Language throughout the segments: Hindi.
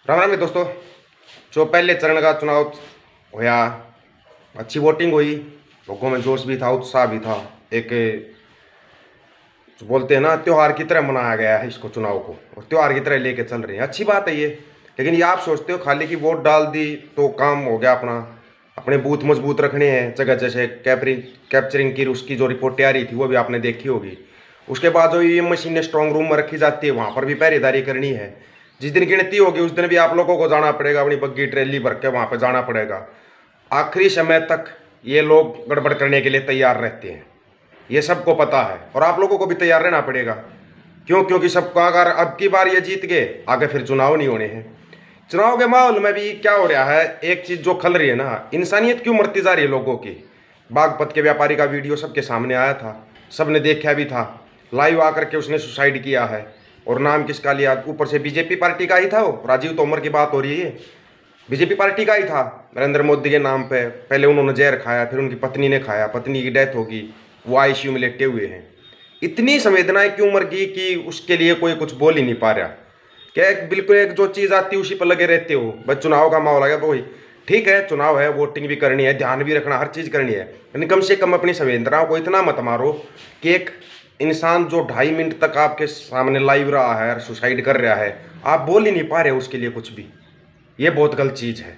राम राम दोस्तों। जो पहले चरण का चुनाव होया, अच्छी वोटिंग हुई, लोगों में जोश भी था, उत्साह भी था। एक जो बोलते हैं ना, त्योहार की तरह मनाया गया है इसको, चुनाव को, और त्योहार की तरह लेके चल रहे हैं। अच्छी बात है ये। लेकिन ये आप सोचते हो खाली कि वोट डाल दी तो काम हो गया अपना? अपने बूथ मजबूत रखने हैं, जगह जैसे कैप्चरिंग की उसकी जो रिपोर्टें आ रही थी वो भी आपने देखी होगी। उसके बाद जो ये मशीनें स्ट्रांग रूम में रखी जाती है, वहाँ पर भी पहरेदारी करनी है। जिस दिन गिनती होगी उस दिन भी आप लोगों को जाना पड़ेगा, अपनी बग्गी ट्रेली भर के वहाँ पर जाना पड़ेगा। आखिरी समय तक ये लोग गड़बड़ करने के लिए तैयार रहते हैं, ये सबको पता है, और आप लोगों को भी तैयार रहना पड़ेगा। क्यों? क्योंकि सबका अगर अब की बार ये जीत गए, आगे फिर चुनाव नहीं होने हैं। चुनाव के माहौल में भी क्या हो रहा है, एक चीज़ जो खल रही है ना, इंसानियत क्यों मरती जा रही है लोगों की। बागपत के व्यापारी का वीडियो सबके सामने आया था, सबने देखा भी था। लाइव आकर के उसने सुसाइड किया है, और नाम किसका लिया, ऊपर से बीजेपी पार्टी का ही था। वो राजीव तोमर की बात हो रही है, बीजेपी पार्टी का ही था, नरेंद्र मोदी के नाम पे। पहले उन्होंने जहर खाया, फिर उनकी पत्नी ने खाया, पत्नी की डेथ होगी, वो आईसीयू में लेटे हुए हैं। इतनी संवेदनाएं क्यों मर गई कि उसके लिए कोई कुछ बोल ही नहीं पा रहा। क्या बिल्कुल एक जो चीज़ आती है उसी पर लगे रहते हो। बस चुनाव का माहौल आ गया तो वही ठीक है, चुनाव है, वोटिंग भी करनी है, ध्यान भी रखना, हर चीज़ करनी है, लेकिन कम से कम अपनी संवेदनाओं को इतना मत मारो कि एक इंसान जो 2.5 मिनट तक आपके सामने लाइव रहा है, सुसाइड कर रहा है, आप बोल ही नहीं पा रहे उसके लिए कुछ भी। ये बहुत गलत चीज़ है।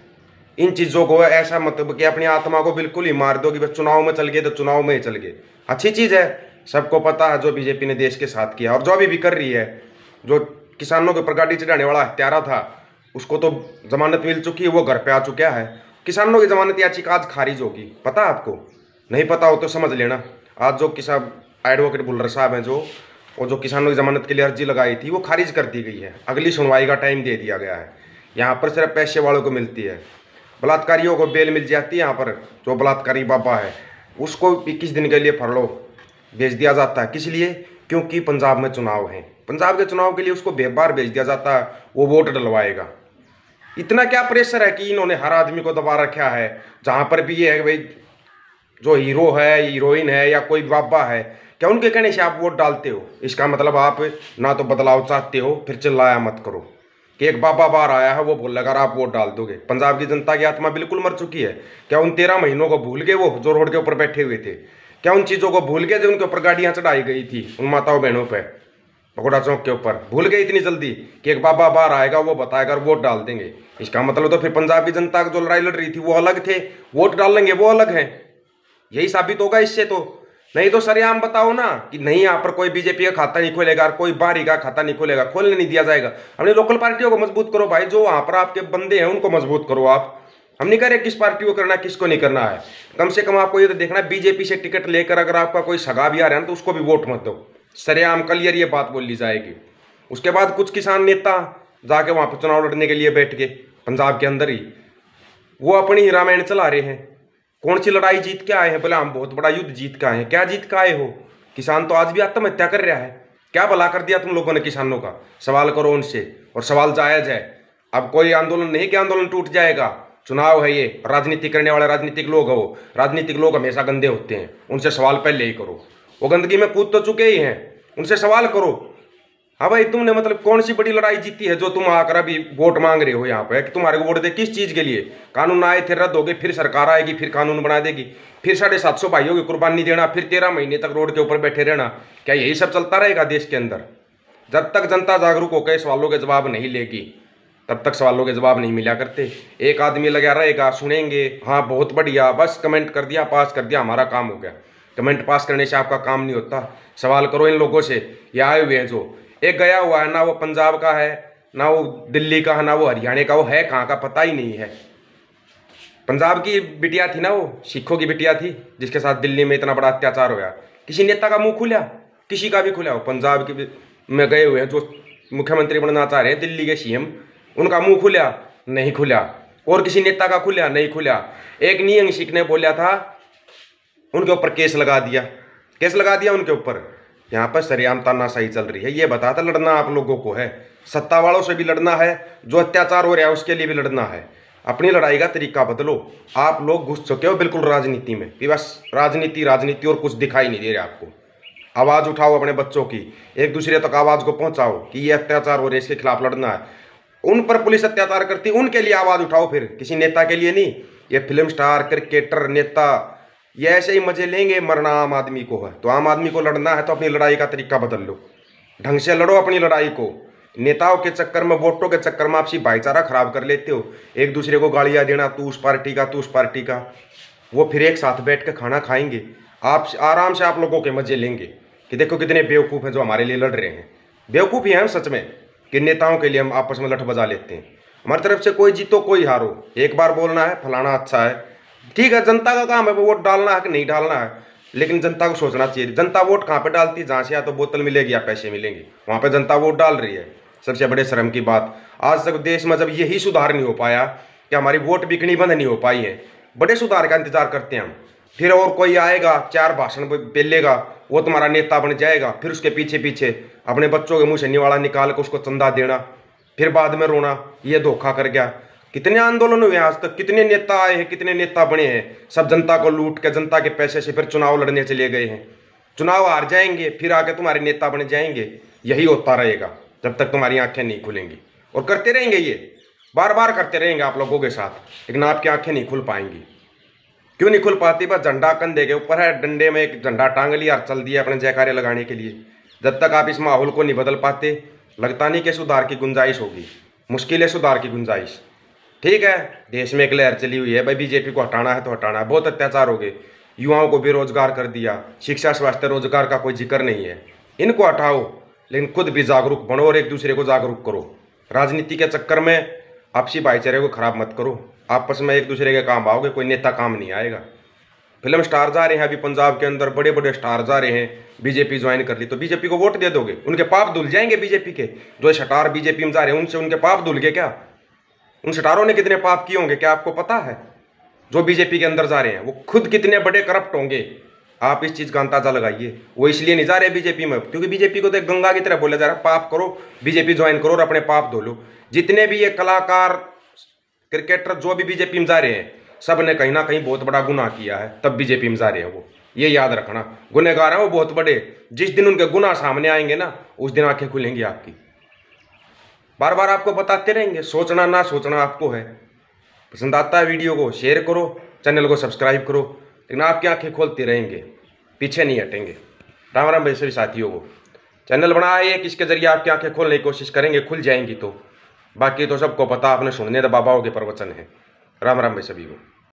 इन चीज़ों को ऐसा मतलब कि अपनी आत्मा को बिल्कुल ही मार दो कि बस चुनाव में चल गए तो चुनाव में ही चल गए। अच्छी चीज़ है, सबको पता है जो बीजेपी ने देश के साथ किया, और जो अभी भी कर रही है। जो किसानों के ऊपर गाड़ी चढ़ाने वाला हत्यारा था, उसको तो जमानत मिल चुकी है, वो घर पे आ चुका है। किसानों की जमानत याचिका आज खारिज होगी, पता है आपको? नहीं पता हो तो समझ लेना। आज जो किसान एडवोकेट बुल्लर साहब हैं, जो किसानों की जमानत के लिए अर्जी लगाई थी, वो खारिज कर दी गई है। अगली सुनवाई का टाइम दे दिया गया है। यहाँ पर सिर्फ पैसे वालों को मिलती है, बलात्कारियों को बेल मिल जाती है। यहाँ पर जो बलात्कारी बाबा है उसको 21 दिन के लिए फरलो भेज दिया जाता है। किस लिए? क्योंकि पंजाब में चुनाव है, पंजाब के चुनाव के लिए उसको बाहर भेज दिया जाता है, वो वोट डलवाएगा। इतना क्या प्रेशर है कि इन्होंने हर आदमी को दबा रखा है। जहाँ पर भी ये है भाई, जो हीरो है, हीरोइन है, या कोई बाबा है, क्या उनके कहने से आप वोट डालते हो? इसका मतलब आप ना तो बदलाव चाहते हो, फिर चिल्लाया मत करो कि एक बाबा बाहर आया है वो बोल लगा आप वोट डाल दोगे। पंजाब की जनता की आत्मा बिल्कुल मर चुकी है। क्या उन 13 महीनों को भूल गए, वो जो रोड के ऊपर बैठे हुए थे? क्या उन चीज़ों को भूल गए जो उनके ऊपर गाड़ियाँ चढ़ाई गई थी, उन माताओं बहनों पर पकौड़ा चौक के ऊपर? भूल गए इतनी जल्दी कि एक बाबा बाहर आएगा, वो बताएगा, वोट डाल देंगे? इसका मतलब तो फिर पंजाब की जनता जो लड़ाई लड़ रही थी वो अलग थे, वोट डाल लेंगे वो अलग है। यही साबित होगा इससे तो। नहीं तो सरेआम बताओ ना कि नहीं, यहाँ पर कोई बीजेपी का खाता नहीं खोलेगा, कोई बाहरी का खाता नहीं खोलेगा, खोलने नहीं दिया जाएगा। अपनी लोकल पार्टियों को मजबूत करो भाई, जो वहाँ पर आपके बंदे हैं उनको मजबूत करो आप। हम नहीं कह रहे किस पार्टी को करना है, किसको नहीं करना है। कम से कम आपको ये तो देखना है, बीजेपी से टिकट लेकर अगर आपका कोई सगा भी आ रहा है तो उसको भी वोट मत दो। सरेआम क्लियर ये बात बोल ली जाएगी। उसके बाद कुछ किसान नेता जाके वहाँ पर चुनाव लड़ने के लिए बैठ गए, पंजाब के अंदर ही वो अपनी ही रामायण चला रहे हैं। कौन सी लड़ाई जीत के आए हैं? बोले हम बहुत बड़ा युद्ध जीत के आए हैं। क्या जीत के आए हो? किसान तो आज भी आत्महत्या कर रहा है। क्या भला कर दिया तुम लोगों ने किसानों का? सवाल करो उनसे, और सवाल जायज है। अब कोई आंदोलन नहीं कि आंदोलन टूट जाएगा। चुनाव है ये, राजनीति करने वाले राजनीतिक लोग हो, राजनीतिक लोग हमेशा गंदे होते हैं, उनसे सवाल पहले ही करो। वो गंदगी में कूद तो चुके ही हैं, उनसे सवाल करो। हाँ भाई, तुमने मतलब कौन सी बड़ी लड़ाई जीती है जो तुम आकर अभी वोट मांग रहे हो यहाँ पे कि तुम्हारे को वोट दे? किस चीज़ के लिए? कानून आए थे, रद्द हो गए, फिर सरकार आएगी, फिर कानून बना देगी, फिर 750 भाइयों की कुर्बानी देना, फिर 13 महीने तक रोड के ऊपर बैठे रहना। क्या यही सब चलता रहेगा देश के अंदर? जब तक जनता जागरूक होकर सवालों के जवाब नहीं लेगी तब तक सवालों के जवाब नहीं मिला करते। एक आदमी लगा रहेगा, सुनेंगे, हाँ बहुत बढ़िया, बस कमेंट कर दिया, पास कर दिया, हमारा काम हो गया। कमेंट पास करने से आपका काम नहीं होता। सवाल करो इन लोगों से, ये आए हुए हैं जो एक गया हुआ है, ना वो पंजाब का है, ना वो दिल्ली का है, ना वो हरियाणा का, वो है कहाँ का पता ही नहीं है। पंजाब की बिटिया थी ना, वो सिखों की बिटिया थी जिसके साथ दिल्ली में इतना बड़ा अत्याचार होया। किसी नेता का मुंह खुला? किसी का भी खुला हो? पंजाब की में गए हुए हैं जो मुख्यमंत्री बनना चाह रहे हैं, दिल्ली के सीएम, उनका मुंह खुला? नहीं खुला। और किसी नेता का खुला? नहीं खुला। एक नियंग सिख ने बोला था, उनके ऊपर केस लगा दिया, केस लगा दिया उनके ऊपर। यहाँ पर सरेआम तानाशाही चल रही है। ये बताता लड़ना आप लोगों को है, सत्ता वालों से भी लड़ना है, जो अत्याचार हो रहा है उसके लिए भी लड़ना है। अपनी लड़ाई का तरीका बदलो। आप लोग घुस चुके हो बिल्कुल राजनीति में कि बस राजनीति राजनीति और कुछ दिखाई नहीं दे रहा आपको। आवाज़ उठाओ अपने बच्चों की, एक दूसरे तक आवाज़ को पहुँचाओ कि ये अत्याचार हो रहे हैं, इसके खिलाफ लड़ना है। उन पर पुलिस अत्याचार करती, उनके लिए आवाज उठाओ, फिर किसी नेता के लिए नहीं। ये फिल्म स्टार, क्रिकेटर, नेता, ये ऐसे ही मजे लेंगे। मरना आम आदमी को है, तो आम आदमी को लड़ना है तो अपनी लड़ाई का तरीका बदल लो, ढंग से लड़ो अपनी लड़ाई को। नेताओं के चक्कर में, वोटों के चक्कर में आपसी भाईचारा खराब कर लेते हो, एक दूसरे को गालियां देना, तू उस पार्टी का, तू उस पार्टी का। वो फिर एक साथ बैठ के खाना खाएंगे, आप आराम से आप लोगों के मजे लेंगे कि देखो कितने बेवकूफ़ हैं जो हमारे लिए लड़ रहे हैं। बेवकूफ़ ही हैं हम सच में कि नेताओं के लिए हम आपस में लठ बजा लेते हैं। हमारी तरफ से कोई जीतो कोई हारो, एक बार बोलना है फलाना अच्छा है, ठीक है, जनता का काम है वो वोट डालना है कि नहीं डालना है, लेकिन जनता को सोचना चाहिए। जनता वोट कहाँ पे डालती है? जहाँ से या तो बोतल मिलेगी या पैसे मिलेंगे, वहाँ पे जनता वोट डाल रही है। सबसे बड़े शर्म की बात, आज तक देश में जब यही सुधार नहीं हो पाया कि हमारी वोट बिकनी बंद नहीं हो पाई है, बड़े सुधार का इंतजार करते हैं हम। फिर और कोई आएगा, चार भाषण पेलेगा, वो तुम्हारा नेता बन जाएगा, फिर उसके पीछे पीछे अपने बच्चों के मुंह से निवाला निकाल कर उसको चंदा देना, फिर बाद में रोना ये धोखा कर गया। कितने आंदोलन हुए आज तक, कितने नेता आए हैं, कितने नेता बने हैं, सब जनता को लूट के जनता के पैसे से फिर चुनाव लड़ने चले गए हैं। चुनाव हार जाएंगे, फिर आके तुम्हारे नेता बन जाएंगे। यही होता रहेगा जब तक तुम्हारी आंखें नहीं खुलेंगी, और करते रहेंगे, ये बार बार करते रहेंगे आप लोगों के साथ, लेकिन आपकी आंखें नहीं खुल पाएंगी। क्यों नहीं खुल पाती? बस झंडा कंधे के ऊपर है, डंडे में एक झंडा टांग लिया और चल दिया अपने जयकारे लगाने के लिए। जब तक आप इस माहौल को नहीं बदल पाते, लगता नहीं कि सुधार की गुंजाइश होगी। मुश्किल है सुधार की गुंजाइश। ठीक है, देश में एक लहर चली हुई है भाई, बीजेपी को हटाना है तो हटाना है। बहुत अत्याचार हो गए, युवाओं को बेरोजगार कर दिया, शिक्षा स्वास्थ्य रोजगार का कोई जिक्र नहीं है। इनको हटाओ, लेकिन खुद भी जागरूक बनो और एक दूसरे को जागरूक करो। राजनीति के चक्कर में आपसी भाईचारे को खराब मत करो, आपस में एक दूसरे के काम आओगे, कोई नेता काम नहीं आएगा। फिल्म स्टार जा रहे हैं अभी पंजाब के अंदर, बड़े बड़े स्टार जा रहे हैं, बीजेपी ज्वाइन कर ली, तो बीजेपी को वोट दे दोगे? उनके पाप धुल जाएंगे बीजेपी के? जो स्टार बीजेपी में जा रहे हैं उनसे उनके पाप धुल गए क्या? उन स्टारों ने कितने पाप किए होंगे, क्या आपको पता है? जो बीजेपी के अंदर जा रहे हैं वो खुद कितने बड़े करप्ट होंगे, आप इस चीज़ का अंदाजा लगाइए। वो इसलिए नहीं जा रहे बीजेपी में क्योंकि बीजेपी को तो एक गंगा की तरह बोला जा रहा है, पाप करो बीजेपी ज्वाइन करो और अपने पाप धो लो। जितने भी ये कलाकार, क्रिकेटर जो भी बीजेपी में जा रहे हैं, सब ने कहीं ना कहीं बहुत बड़ा गुनाह किया है, तब बीजेपी में जा रहे हैं वो, ये याद रखना। गुनहगार हैं वो बहुत बड़े, जिस दिन उनके गुनाह सामने आएंगे ना, उस दिन आंखें खुलेंगी आपकी। बार बार आपको बताते रहेंगे, सोचना ना सोचना आपको है। पसंद आता है वीडियो को शेयर करो, चैनल को सब्सक्राइब करो, लेकिन आपकी आंखें खोलते रहेंगे, पीछे नहीं हटेंगे। राम राम भाई सभी साथियों को। चैनल बनाए किसके जरिए आपकी आंखें खोलने की कोशिश करेंगे, खुल जाएंगी तो। बाकी तो सबको पता, आपने सुनने दबाबाओं के प्रवचन है। राम राम भाई सभी को।